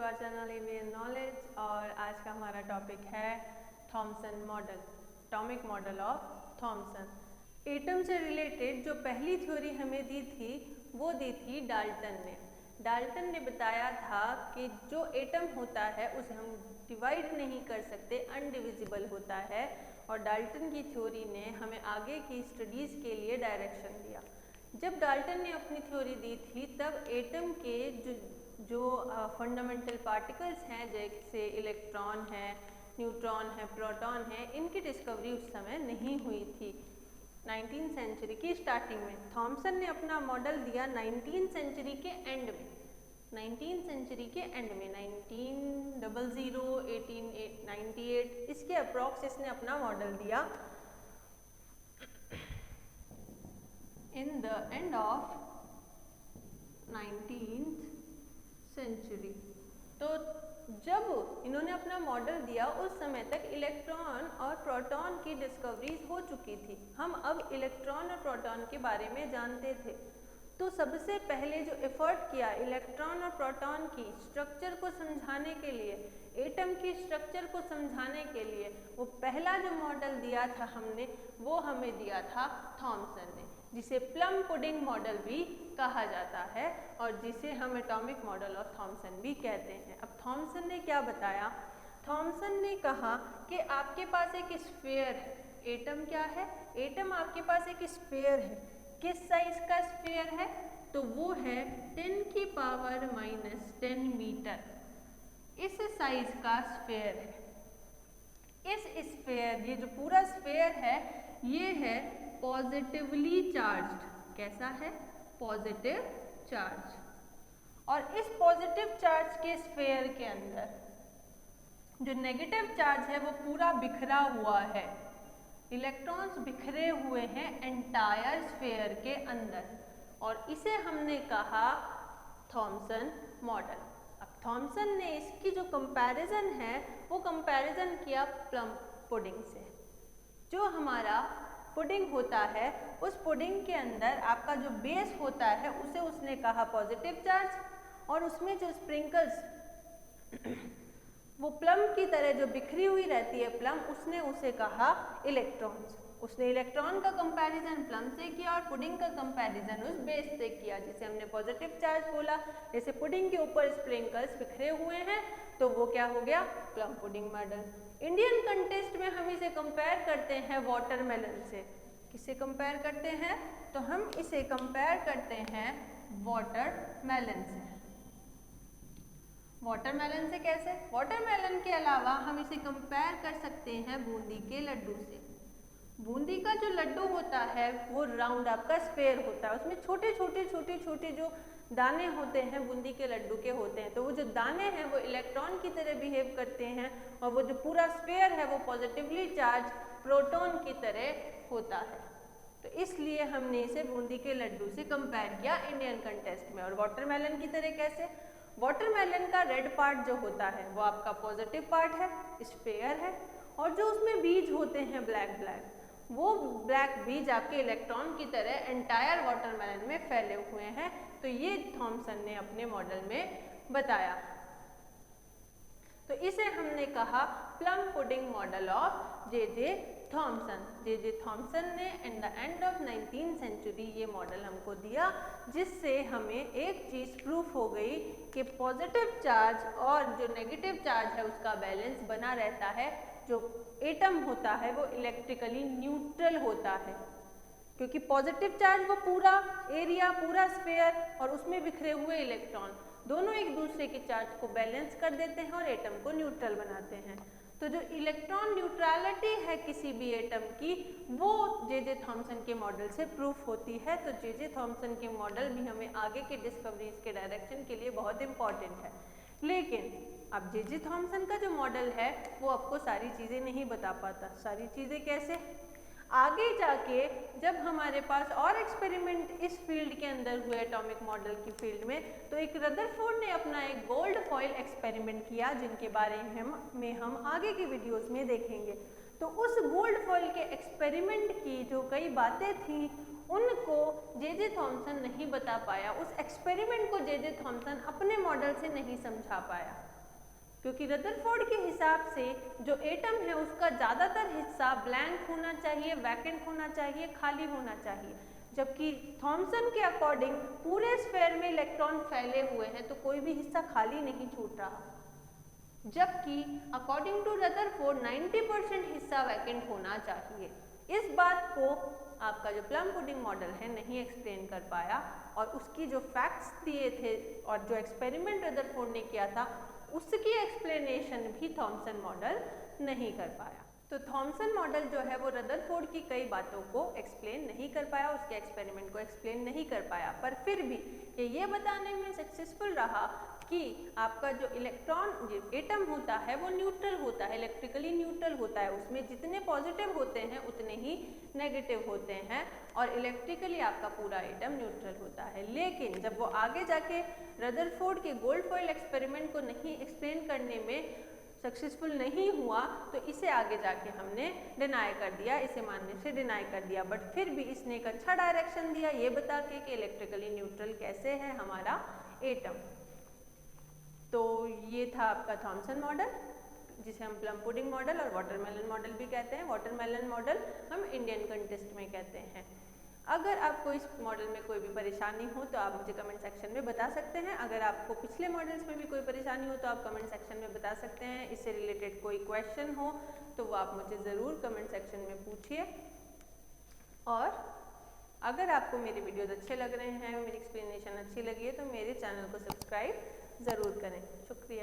To our channel avian knowledge. और आज का हमारा टॉपिक है Thomson model, atomic model of Thomson. Atom से रिलेटेड जो पहली थ्योरी हमें दी थी वो दी थी डाल्टन ने। डाल्टन ने बताया था कि जो एटम होता है उसे हम डिवाइड नहीं कर सकते, अनडिविजिबल होता है। और डाल्टन की थ्योरी ने हमें आगे की स्टडीज़ के लिए डायरेक्शन दिया। जब डाल्टन ने अपनी थ्योरी दी थी तब एटम के जो फंडामेंटल पार्टिकल्स हैं, जैसे इलेक्ट्रॉन है, न्यूट्रॉन है, प्रोटॉन है, इनकी डिस्कवरी उस समय नहीं हुई थी। 19th सेंचुरी की स्टार्टिंग में थॉमसन ने अपना मॉडल दिया 19th सेंचुरी के एंड में। 19th सेंचुरी के एंड में 1900 1898 इसके अप्रॉक्स इसने अपना मॉडल दिया। In the end of 19th century. तो जब इन्होंने अपना मॉडल दिया उस समय तक इलेक्ट्रॉन और प्रोटॉन की डिस्कवरीज हो चुकी थी। हम अब इलेक्ट्रॉन और प्रोटॉन के बारे में जानते थे। तो सबसे पहले जो एफर्ट किया इलेक्ट्रॉन और प्रोटॉन की स्ट्रक्चर को समझाने के लिए, एटम की स्ट्रक्चर को समझाने के लिए, वो पहला जो मॉडल दिया था हमने, वो हमें दिया था थॉमसन ने, जिसे प्लम पुडिंग मॉडल भी कहा जाता है और जिसे हम एटॉमिक मॉडल ऑफ थॉमसन भी कहते हैं। अब थॉमसन ने क्या बताया? थॉमसन ने कहा कि आपके पास एक स्फीयर है। एटम क्या है? एटम आपके पास एक स्फीयर है। किस साइज का स्फीयर है? तो वो है 10⁻⁻10 मीटर। इस साइज का स्फीयर है। इस स्फीयर, ये जो पूरा स्फीयर है, ये है पॉजिटिवली चार्ज्ड। कैसा है? Positive charge. और इस पॉजिटिव चार्ज के स्फीयर के अंदर जो नेगेटिव चार्ज है वो पूरा बिखरा हुआ है। इलेक्ट्रॉन्स बिखरे हुए हैं एंटायर स्फीयर के अंदर, और इसे हमने कहा थॉमसन मॉडल। अब थॉमसन ने इसकी जो कंपैरिजन है वो कंपैरिजन किया प्लम पुडिंग से। जो हमारा पुडिंग होता है, उस पुडिंग के अंदर आपका जो बेस होता है उसे उसने कहा पॉजिटिव चार्ज, और उसमें जो स्प्रिंकल्स वो प्लम की तरह जो बिखरी हुई रहती है प्लम, उसने उसे कहा इलेक्ट्रॉन्स। उसने इलेक्ट्रॉन का कंपैरिजन प्लम से किया और पुडिंग का कंपैरिजन उस बेस से किया, जिसे हमने पॉजिटिव चार्ज बोला। जैसे पुडिंग के ऊपर स्प्रिंकल्स बिखरे हुए हैं तो वो क्या हो गया? Plum pudding model. Indian contest में हम इसे कंपेयर करते हैं वाटरमेलन से। किससे कंपेयर करते हैं? तो हम इसे कंपेयर करते हैं वाटरमेलन से। वाटरमेलन से कैसे? वाटरमेलन के अलावा हम इसे कंपेयर कर सकते हैं बूंदी के लड्डू से। बूंदी का जो लड्डू होता है वो राउंड आपका स्फीयर होता है, उसमें छोटे छोटे जो दाने होते हैं बूंदी के लड्डू के होते हैं। तो वो जो दाने हैं वो इलेक्ट्रॉन की तरह बिहेव करते हैं, और वो जो पूरा स्फीयर है वो पॉजिटिवली चार्ज प्रोटॉन की तरह होता है। तो इसलिए हमने इसे बूंदी के लड्डू से कंपेयर किया इंडियन कंटेस्ट में। और वाटरमेलन की तरह कैसे? वाटरमेलन का रेड पार्ट जो होता है वो आपका पॉजिटिव पार्ट है, स्फीयर है, और जो उसमें बीज होते हैं ब्लैक वो ब्लैक बीज आपके इलेक्ट्रॉन की तरह एंटायर वाटरमेलन में फैले हुए हैं। तो ये थॉमसन ने अपने मॉडल में बताया। तो इसे हमने कहा plum pudding model of J Thomson. J Thomson ने in the end of 19th century ये मॉडल हमको दिया, जिससे हमें एक चीज़ प्रूफ हो गई कि पॉजिटिव चार्ज और जो नेगेटिव चार्ज है उसका बैलेंस बना रहता है। जो एटम होता है वो इलेक्ट्रिकली न्यूट्रल होता है, क्योंकि पॉजिटिव चार्ज वो पूरा एरिया, पूरा स्फीयर और उसमें बिखरे हुए इलेक्ट्रॉन दोनों एक दूसरे के चार्ज को बैलेंस कर देते हैं और एटम को न्यूट्रल बनाते हैं। तो जो इलेक्ट्रॉन न्यूट्रलिटी है किसी भी एटम की, वो जे थॉमसन के मॉडल से प्रूफ होती है। तो जे थॉमसन के मॉडल भी हमें आगे के डिस्कवरीज के डायरेक्शन के लिए बहुत इंपॉर्टेंट है। लेकिन अब जे थॉमसन का जो मॉडल है वो आपको सारी चीज़ें नहीं बता पाता। सारी चीज़ें कैसे? आगे जाके जब हमारे पास और एक्सपेरिमेंट इस फील्ड के अंदर हुए एटॉमिक मॉडल की फील्ड में, तो एक रदरफोर्ड ने अपना एक गोल्ड फॉइल एक्सपेरिमेंट किया, जिनके बारे में हम आगे की वीडियोस में देखेंगे। तो उस गोल्ड फॉइल के एक्सपेरिमेंट की जो कई बातें थी उनको जे थॉमसन नहीं बता पाया। उस एक्सपेरिमेंट को जे थॉमसन अपने मॉडल से नहीं समझा पाया। क्योंकि रदरफोर्ड के हिसाब से जो एटम है उसका ज़्यादातर हिस्सा ब्लैंक होना चाहिए, वैकेंट होना चाहिए, खाली होना चाहिए, जबकि थॉमसन के अकॉर्डिंग पूरे स्फीयर में इलेक्ट्रॉन फैले हुए हैं तो कोई भी हिस्सा खाली नहीं छूट रहा, जबकि अकॉर्डिंग टू रदरफोर्ड 90% हिस्सा वैकेंट होना चाहिए। इस बात को आपका जो प्लम पुडिंग मॉडल है नहीं एक्सप्लेन कर पाया और उसकी जो फैक्ट्स दिए थे और जो एक्सपेरिमेंट रदरफोर्ड ने किया था उसकी एक्सप्लेनेशन भी थॉमसन मॉडल नहीं कर पाया। तो थॉमसन मॉडल जो है वो रदरफोर्ड की कई बातों को एक्सप्लेन नहीं कर पाया, उसके एक्सपेरिमेंट को एक्सप्लेन नहीं कर पाया, पर फिर भी ये बताने में सक्सेसफुल रहा कि आपका जो इलेक्ट्रॉन एटम होता है वो न्यूट्रल होता है, इलेक्ट्रिकली न्यूट्रल होता है, उसमें जितने पॉजिटिव होते हैं उतने ही नेगेटिव होते हैं और इलेक्ट्रिकली आपका पूरा एटम न्यूट्रल होता है। लेकिन जब वो आगे जाके रदरफोर्ड के गोल्ड फॉइल एक्सपेरिमेंट को नहीं एक्सप्लेन करने में सक्सेसफुल नहीं हुआ तो इसे आगे जाके हमने डिनाई कर दिया, इसे मानने से डिनाई कर दिया, बट फिर भी इसने एक अच्छा डायरेक्शन दिया ये बता के कि इलेक्ट्रिकली न्यूट्रल कैसे है हमारा एटम। तो ये था आपका थॉमसन मॉडल, जिसे हम प्लम पुडिंग मॉडल और वाटरमेलन मॉडल भी कहते हैं। वाटरमेलन मॉडल हम इंडियन कंटेस्ट में कहते हैं। अगर आपको इस मॉडल में कोई भी परेशानी हो तो आप मुझे कमेंट सेक्शन में बता सकते हैं। अगर आपको पिछले मॉडल्स में भी कोई परेशानी हो तो आप कमेंट सेक्शन में बता सकते हैं। इससे रिलेटेड कोई क्वेश्चन हो तो वो आप मुझे ज़रूर कमेंट सेक्शन में पूछिए। और अगर आपको मेरे वीडियोज़ अच्छे लग रहे हैं, मेरी एक्सप्लेनेशन अच्छी लगी है तो मेरे चैनल को सब्सक्राइब ज़रूर करें। शुक्रिया।